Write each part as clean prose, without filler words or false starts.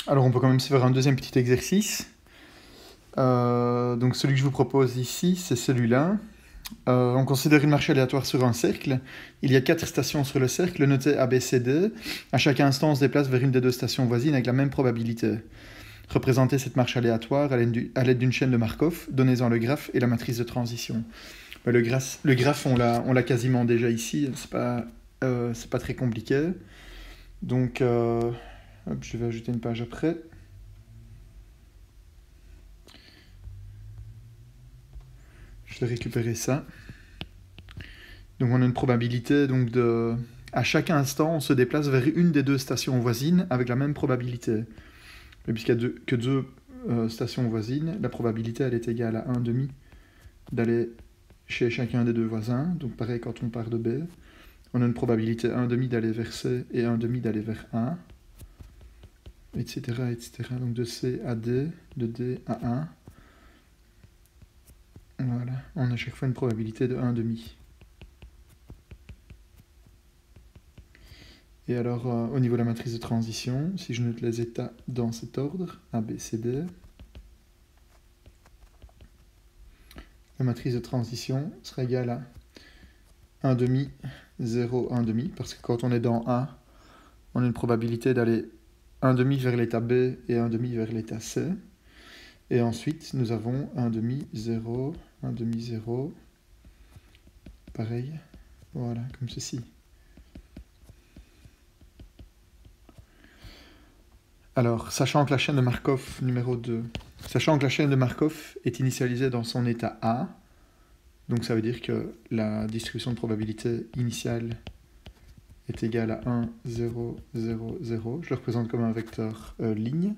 Alors on peut quand même se faire un deuxième petit exercice. Donc celui que je vous propose ici, c'est celui-là. On considère une marche aléatoire sur un cercle. Il y a 4 stations sur le cercle, notées A, B, C, D. À chaque instant, on se déplace vers une des 2 stations voisines avec la même probabilité. Représentez cette marche aléatoire à l'aide d'une chaîne de Markov. Donnez-en le graphe et la matrice de transition. Le graphe, on l'a quasiment déjà ici. C'est pas très compliqué. Donc, hop, je vais ajouter une page après. Je vais récupérer ça. Donc on a une probabilité donc à chaque instant, on se déplace vers une des 2 stations voisines avec la même probabilité. Et puisqu'il n'y a que 2 stations voisines, la probabilité elle est égale à 1,5 d'aller chez chacun des 2 voisins. Donc pareil quand on part de B, on a une probabilité 1,5 d'aller vers C et 1,5 d'aller vers A, etc., etc. Donc de C à D, de D à 1. Voilà, on a à chaque fois une probabilité de 1,5. Et alors, au niveau de la matrice de transition, si je note les états dans cet ordre, A, B, C, D, la matrice de transition sera égale à 1,5, 0, 1,5, parce que quand on est dans A, on a une probabilité d'aller 1,5 vers l'état B et 1,5 vers l'état C. Et ensuite, nous avons 1,5, 0, 1,5, 0, pareil, voilà, comme ceci. Alors, sachant que la chaîne de Markov numéro 2, sachant que la chaîne de Markov est initialisée dans son état A, donc ça veut dire que la distribution de probabilité initiale est égale à 1, 0, 0, 0. Je le représente comme un vecteur ligne.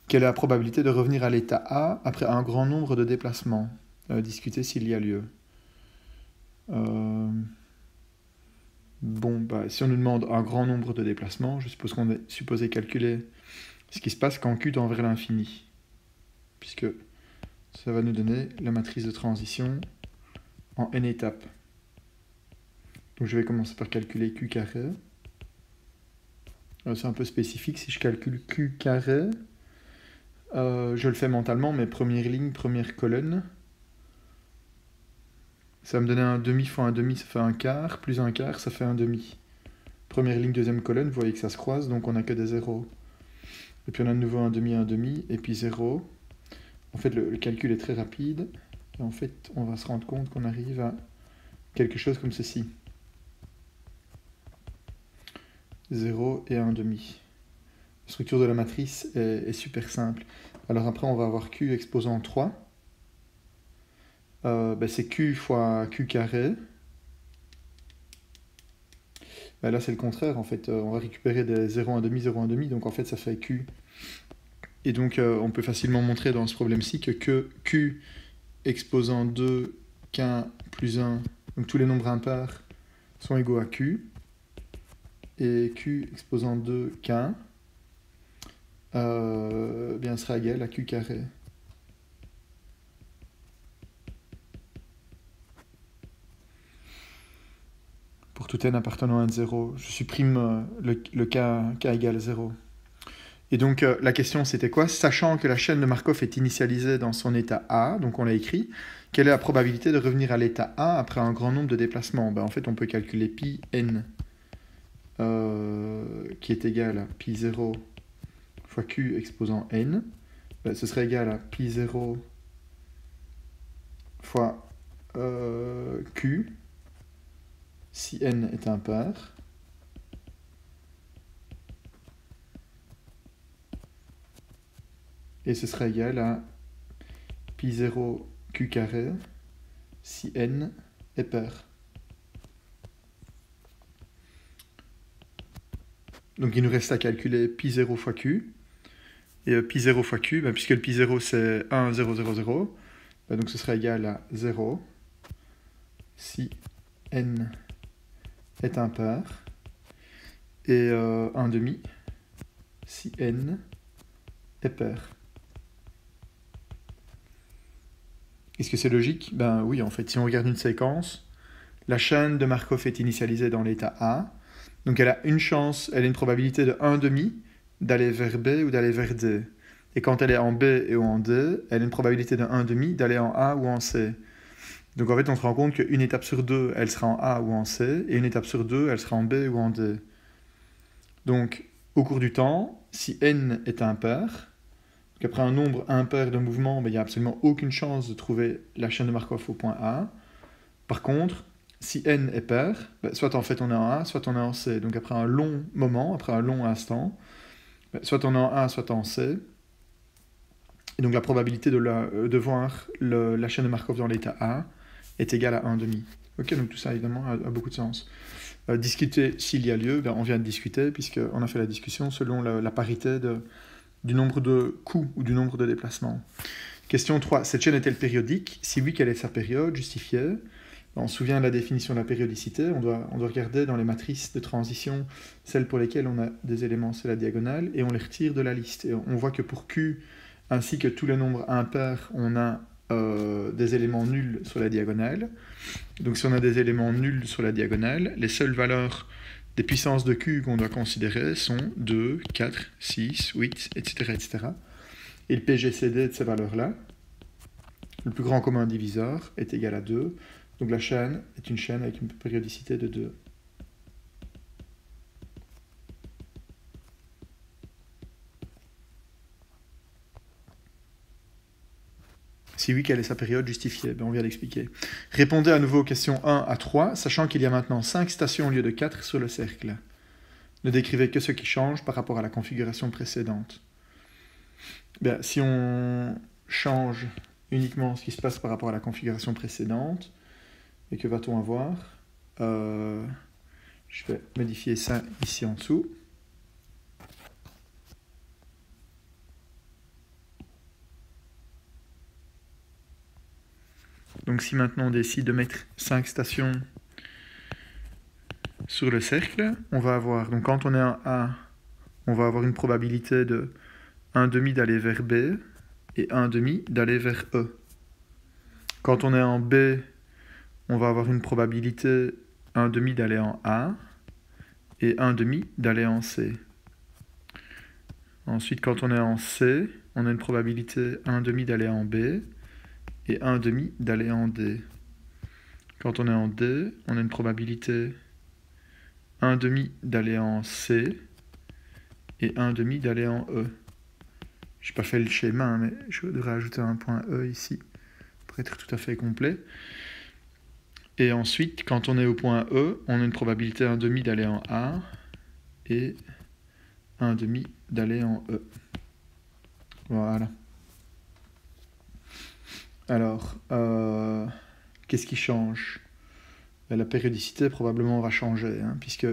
Quelle est la probabilité de revenir à l'état A après un grand nombre de déplacements? Discuter s'il y a lieu. Bon, si on nous demande un grand nombre de déplacements, je suppose qu'on est supposé calculer ce qui se passe quand Q tend vers l'infini. Puisque ça va nous donner la matrice de transition en n étapes. Donc je vais commencer par calculer Q carré. C'est un peu spécifique, si je calcule Q carré, je le fais mentalement, mais première ligne, première colonne. Ça va me donner un demi fois un demi, ça fait un quart, plus un quart, ça fait un demi. Première ligne, deuxième colonne, vous voyez que ça se croise, donc on n'a que des zéros. Et puis on a de nouveau un demi, et puis 0. En fait, le calcul est très rapide. Et en fait, on va se rendre compte qu'on arrive à quelque chose comme ceci. 0 et 1,5. La structure de la matrice est super simple. Alors après, on va avoir Q exposant 3. C'est Q fois Q carré. Là, c'est le contraire, en fait. On va récupérer des 0, 1,5, 0, 1,5. Donc en fait, ça fait Q. Et donc, on peut facilement montrer dans ce problème-ci que Q exposant 2, qu'un plus 1, donc tous les nombres impairs, sont égaux à Q. Et Q exposant 2, qu'un, sera égal à Q carré. Pour tout n appartenant à 0, je supprime le k égale 0. Et donc la question c'était quoi? Sachant que la chaîne de Markov est initialisée dans son état A, donc on l'a écrit, quelle est la probabilité de revenir à l'état A après un grand nombre de déplacements? En fait on peut calculer pi n qui est égal à pi 0 fois q exposant n. Ce serait égal à pi 0 fois q si n est impair. Et ce sera égal à pi 0 q carré si n est pair. Donc il nous reste à calculer pi 0 fois q. Et pi 0 fois q, puisque le pi 0 c'est 1, 0, 0, 0, donc ce sera égal à 0 si n est impair. Et 1,5 si n est pair. Est-ce que c'est logique? Oui, en fait, si on regarde une séquence, la chaîne de Markov est initialisée dans l'état A, donc elle a une chance, elle a une probabilité de 1,5 d'aller vers B ou d'aller vers D. Et quand elle est en B ou en D, elle a une probabilité de 1,5 d'aller en A ou en C. Donc en fait, on se rend compte qu'une étape sur deux, elle sera en A ou en C, et une étape sur deux, elle sera en B ou en D. Donc, au cours du temps, si n est impair, qu'après un nombre impair de mouvements, il n'y a absolument aucune chance de trouver la chaîne de Markov au point A. Par contre, si n est pair, soit en fait on est en A, soit on est en C. Donc après un long moment, après un long instant, soit on est en A, soit en C. Et donc la probabilité de voir la chaîne de Markov dans l'état A est égale à 1,5. Ok, donc tout ça évidemment a beaucoup de sens. Discuter s'il y a lieu, on vient de discuter puisqu'on a fait la discussion selon la parité du nombre de coups ou du nombre de déplacements. Question 3. Cette chaîne est-elle périodique? Si oui, quelle est sa période justifiée? On se souvient de la définition de la périodicité. On doit regarder dans les matrices de transition celles pour lesquelles on a des éléments sur la diagonale et on les retire de la liste. Et on voit que pour Q ainsi que tous les nombres impairs, on a des éléments nuls sur la diagonale. Donc si on a des éléments nuls sur la diagonale, les seules valeurs des puissances de Q qu'on doit considérer sont 2, 4, 6, 8, etc. etc. Et le PGCD de ces valeurs-là, le plus grand commun diviseur, est égal à 2. Donc la chaîne est une chaîne avec une périodicité de 2. Si oui, quelle est sa période justifiée? On vient d'expliquer. Répondez à nouveau aux questions 1 à 3, sachant qu'il y a maintenant 5 stations au lieu de 4 sur le cercle. Ne décrivez que ce qui change par rapport à la configuration précédente. Si on change uniquement ce qui se passe par rapport à la configuration précédente, et que va-t-on avoir? Je vais modifier ça ici en dessous. Donc si maintenant on décide de mettre 5 stations sur le cercle, on va avoir, donc quand on est en A, on va avoir une probabilité de 1,5 d'aller vers B et 1,5 d'aller vers E. Quand on est en B, on va avoir une probabilité 1,5 d'aller en A et 1,5 d'aller en C. Ensuite, quand on est en C, on a une probabilité 1,5 d'aller en B et 1,5 d'aller en D. Quand on est en D, on a une probabilité 1,5 d'aller en C et 1,5 d'aller en E. Je n'ai pas fait le schéma, mais je devrais ajouter un point E ici pour être tout à fait complet. Et ensuite, quand on est au point E, on a une probabilité 1,5 d'aller en A et 1,5 d'aller en E. Voilà. Alors, qu'est-ce qui change? La périodicité probablement va changer, puisque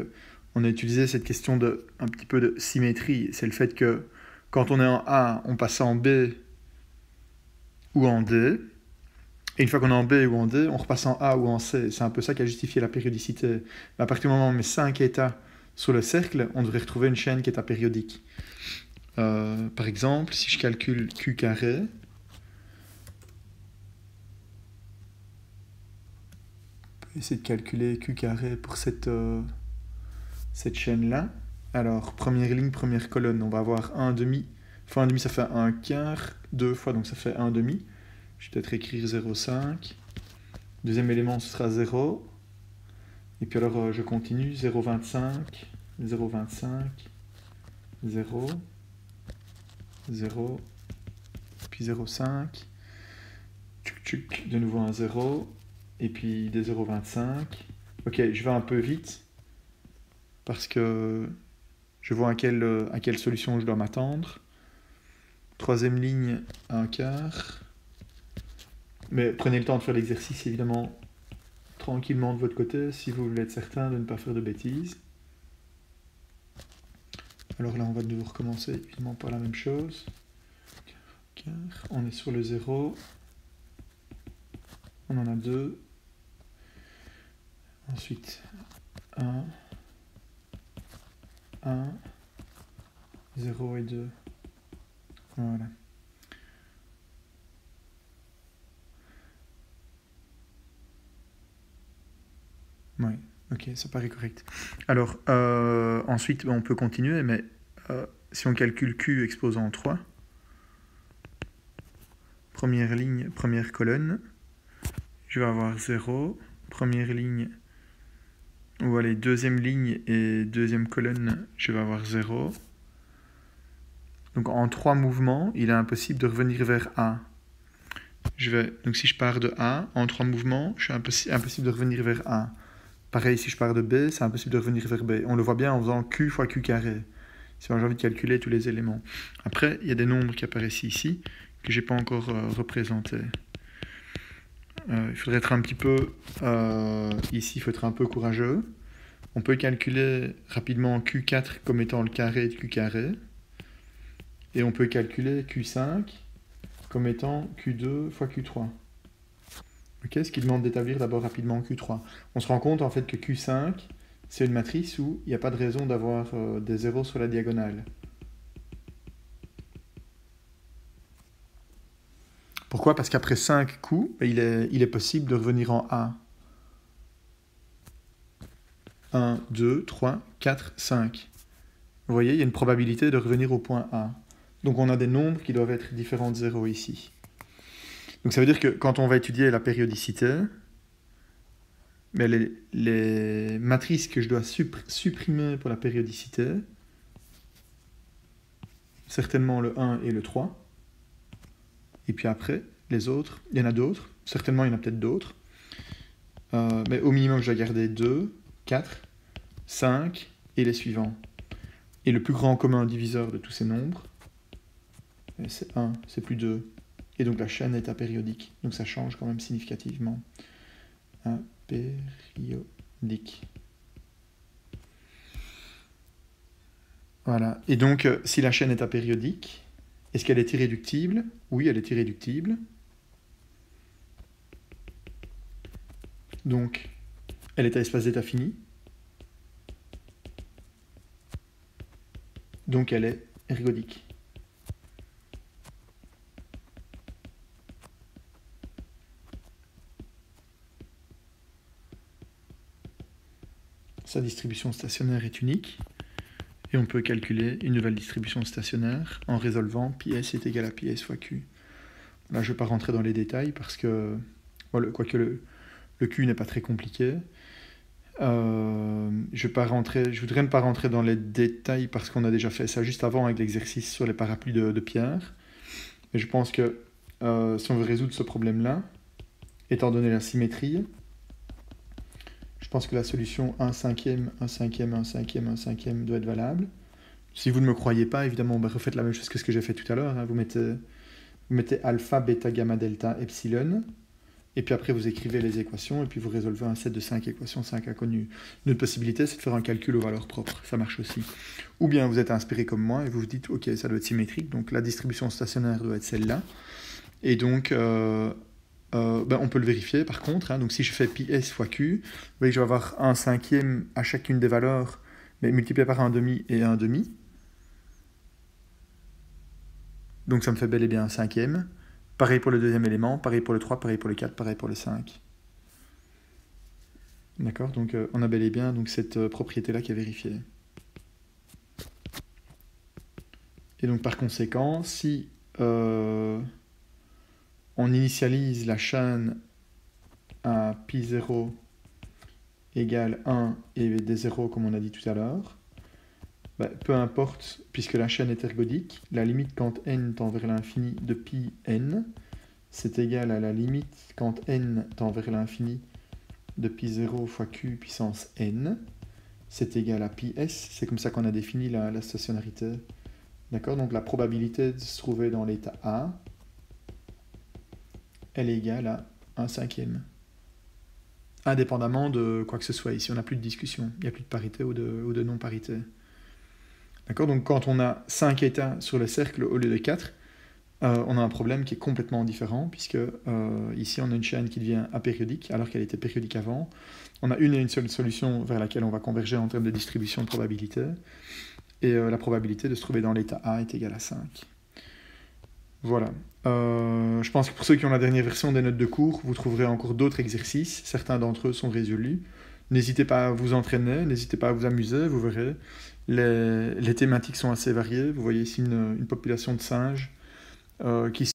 on a utilisé cette question un petit peu de symétrie. C'est le fait que quand on est en A, on passe en B ou en D. Et une fois qu'on est en B ou en D, on repasse en A ou en C. C'est un peu ça qui a justifié la périodicité. Mais à partir du moment où on met 5 états sur le cercle, on devrait retrouver une chaîne qui est apériodique. Par exemple, si je calcule Q carré, on peut essayer de calculer Q carré pour cette chaîne-là. Alors, première ligne, première colonne, on va avoir 1,5. Fois 1,5, ça fait 1 quart. 2 fois, donc ça fait 1,5. Je vais peut-être écrire 0,5. Deuxième élément, ce sera 0. Et puis alors, je continue. 0,25, 0,25, 0, 0, puis 0,5. Tchuc, tchuc, de nouveau un 0. Et puis des 0,25. Ok, je vais un peu vite. Parce que je vois à quelle solution je dois m'attendre. Troisième ligne, 1 quart. Mais prenez le temps de faire l'exercice, évidemment, tranquillement de votre côté, si vous voulez être certain de ne pas faire de bêtises. Alors là, on va devoir recommencer, évidemment, par la même chose. Quart, on est sur le 0. On en a 2. Ensuite, 1. 1. 0 et 2. Voilà. Oui, ok, ça paraît correct. Alors, ensuite, on peut continuer, mais si on calcule Q exposant 3, première ligne, première colonne, je vais avoir 0, première ligne, ou allez, deuxième ligne et deuxième colonne, je vais avoir 0. Donc en 3 mouvements, il est impossible de revenir vers A. Donc si je pars de A, en 3 mouvements, je suis impossible de revenir vers A. Pareil, si je pars de B, c'est impossible de revenir vers B. On le voit bien en faisant Q fois Q carré. Si j'ai envie de calculer tous les éléments. Après, il y a des nombres qui apparaissent ici, que je n'ai pas encore représentés. Il faudrait être un petit peu... ici, il faut être un peu courageux. On peut calculer rapidement Q4 comme étant le carré de Q carré. Et on peut calculer Q5 comme étant Q2 fois Q3. Okay, ce qui demande d'établir d'abord rapidement Q3. On se rend compte en fait que Q5, c'est une matrice où il n'y a pas de raison d'avoir des zéros sur la diagonale. Pourquoi? Parce qu'après 5 coups, il est possible de revenir en A. 1, 2, 3, 4, 5. Vous voyez, il y a une probabilité de revenir au point A. Donc on a des nombres qui doivent être différents de 0 ici. Donc ça veut dire que quand on va étudier la périodicité, mais les matrices que je dois supprimer pour la périodicité, certainement le 1 et le 3, et puis après, les autres, il y en a d'autres, certainement il y en a peut-être d'autres, mais au minimum je dois garder 2, 4, 5 et les suivants. Et le plus grand commun diviseur de tous ces nombres, c'est 1, c'est plus 2. Et donc la chaîne est apériodique. Donc ça change quand même significativement. Apériodique. Voilà. Et donc, si la chaîne est apériodique, est-ce qu'elle est irréductible? Oui, elle est irréductible. Donc, elle est à espace d'état fini. Donc, elle est ergodique. Sa distribution stationnaire est unique. Et on peut calculer une nouvelle distribution stationnaire en résolvant pi s est égal à pi s fois q. Là, je ne vais pas rentrer dans les détails parce que, voilà, quoique le q n'est pas très compliqué. Je voudrais ne pas rentrer dans les détails parce qu'on a déjà fait ça juste avant avec l'exercice sur les parapluies de Pierre. Mais je pense que si on veut résoudre ce problème-là, étant donné la symétrie, je pense que la solution 1 cinquième, 1 cinquième, 1 cinquième, 1 cinquième doit être valable. Si vous ne me croyez pas, évidemment, refaites la même chose que ce que j'ai fait tout à l'heure. Hein. Vous mettez alpha, bêta, gamma, delta, epsilon. Et puis après, vous écrivez les équations. Et puis vous résolvez un set de 5 équations, 5 inconnues. Une autre possibilité, c'est de faire un calcul aux valeurs propres. Ça marche aussi. Ou bien vous êtes inspiré comme moi et vous vous dites, OK, ça doit être symétrique. Donc la distribution stationnaire doit être celle-là. Et donc... on peut le vérifier par contre, hein. Donc si je fais pi s fois q, vous voyez que je vais avoir 1 cinquième à chacune des valeurs, mais multiplié par 1,5 et 1,5. Donc ça me fait bel et bien 1 cinquième. Pareil pour le deuxième élément, pareil pour le 3, pareil pour le 4, pareil pour le 5. D'accord? Donc on a bel et bien donc, cette propriété-là qui est vérifiée. Et donc par conséquent, si... on initialise la chaîne à pi 0 égale 1 et des 0 comme on a dit tout à l'heure, peu importe, puisque la chaîne est ergodique, la limite quand n tend vers l'infini de pi n, c'est égal à la limite quand n tend vers l'infini de pi 0 fois q puissance n, c'est égal à pi s, c'est comme ça qu'on a défini la stationnarité. D'accord? Donc la probabilité de se trouver dans l'état A, elle est égale à 1 cinquième. Indépendamment de quoi que ce soit. Ici, on n'a plus de discussion. Il n'y a plus de parité ou de non-parité. D'accord? Donc, quand on a 5 états sur le cercle au lieu de 4, on a un problème qui est complètement différent, puisque ici, on a une chaîne qui devient apériodique, alors qu'elle était périodique avant. On a une et une seule solution vers laquelle on va converger en termes de distribution de probabilité. Et la probabilité de se trouver dans l'état A est égale à 5. Voilà. Je pense que pour ceux qui ont la dernière version des notes de cours, vous trouverez encore d'autres exercices. Certains d'entre eux sont résolus. N'hésitez pas à vous entraîner, n'hésitez pas à vous amuser, vous verrez. Les thématiques sont assez variées. Vous voyez ici une population de singes qui